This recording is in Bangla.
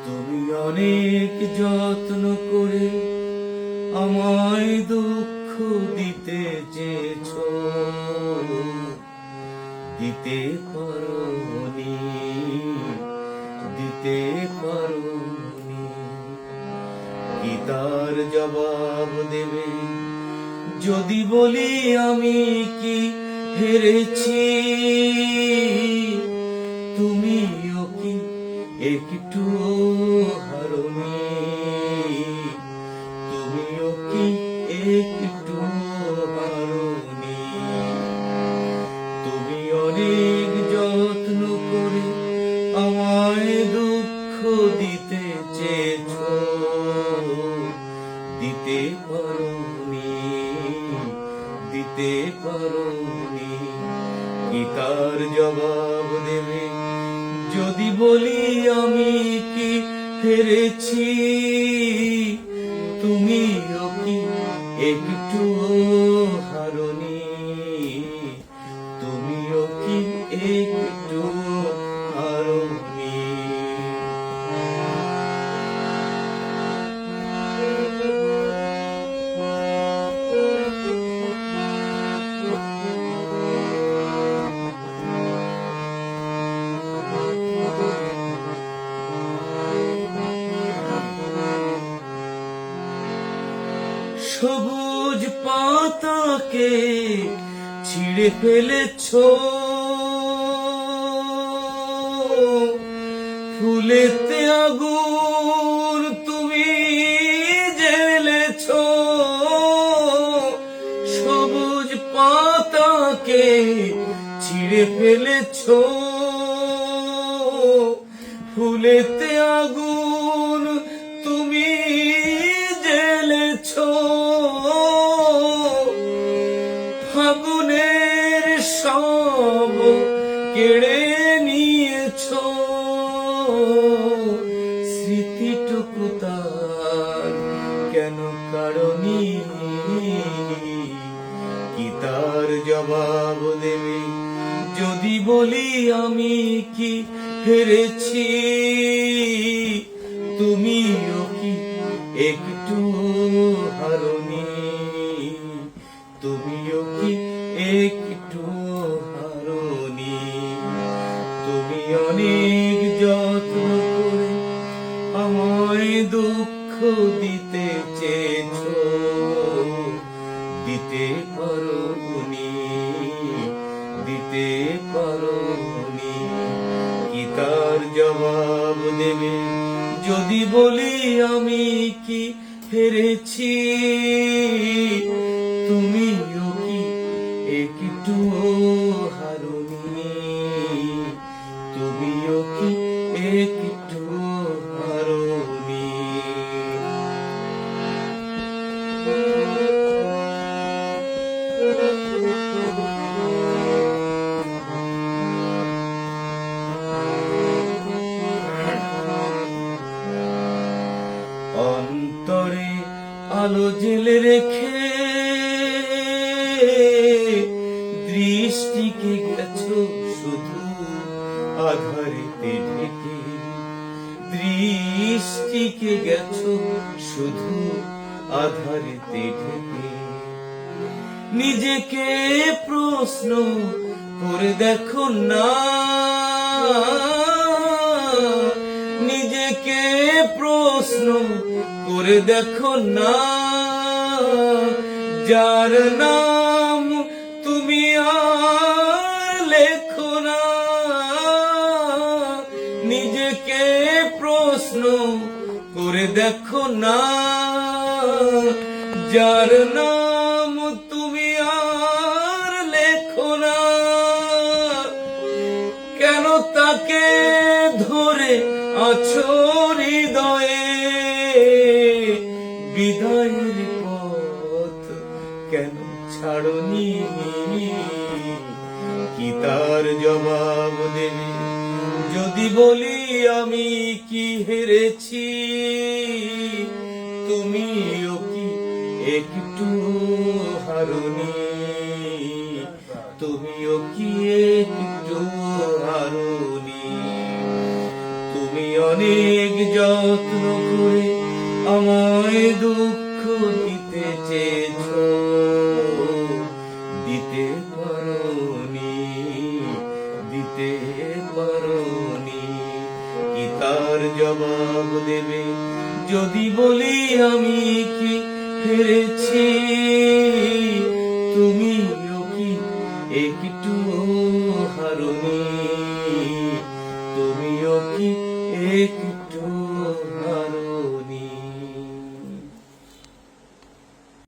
তুমি অনেক যত্ন করে আমায় দুঃখ দিতে চেয়েছো, দিতে পারোনি, দিতে পারোনি। কি তার জবাব দেবে যদি বলি আমি কি হেরেছি? তুমিও কি একটু হারোনি? তুমিও কি একটু হারোনি? তুমি অনেক যত্ন করে আমায় দুঃখ দিতে চেয়েছো, দিতে পারোনি, দিতে পারোনি। কি তার জবাব দেবে যদি বলি আমি কি হেরেছি? তুমিও কি একটু হারোনি? তুমিও কি একটু হারোনি? সবুজ পাতাকে ছিঁড়ে ফেলেছো, ফুলেতে আগুন তুমি জ্বেলেছো। সবুজ পাতাকে ছিঁড়ে ফেলেছো, ফুলেতে আগুন তুমি জ্বেলেছো। ফাগুনের সব কেড়ে নিয়েছো, স্মৃতিটুকু তার কেন কারণী? কি তার জবাব দেবে যদি বলি আমি কি হেরেছি? তুমিও কি একটু হারোনি? তুমিও কি একটু হারোনি? তুমি অনেক যত্ন করে আমায় দুঃখ দিতে চেয়েছো, দিতে পারোনি, দিতে পারোনি। কি তার জবাব দেবে যদি বলি আমি কি হেরেছি? তুমিও কি একটু হারোনি? তুমিও কি একটু হারোনি? অন্তরে আলো জেলে রেখে দৃষ্টিকে গেছো শুধু আধারেতে ঢেকে। দৃষ্টিকে গেছো শুধু আধারেতে ঢেকে। নিজেকে প্রশ্ন করে দেখো না, নিজেকে প্রশ্ন করে দেখো না। যার নাম তুমি আর লেখো না, নিজেকে প্রশ্ন করে দেখো না। যার নাম তুমি আর লেখো না, কেন তাকে ধরে আছো হৃদয়ে? বিদায়ের পথ কেন ছাড়নি? কি তার জবাব দেবে যদি বলি আমি কি হেরেছি? তুমিও কি একটু হারোনি? তুমিও কি একটু হারোনি? তুমি অনেক যত্ন করে আমায় দুঃখ দিতে চেয়েছ, দিতে পারোনি, দিতে পারোনি। কি তার জবাব দেবে যদি বলি আমি কি হেরেছি? তুমিও কি একটু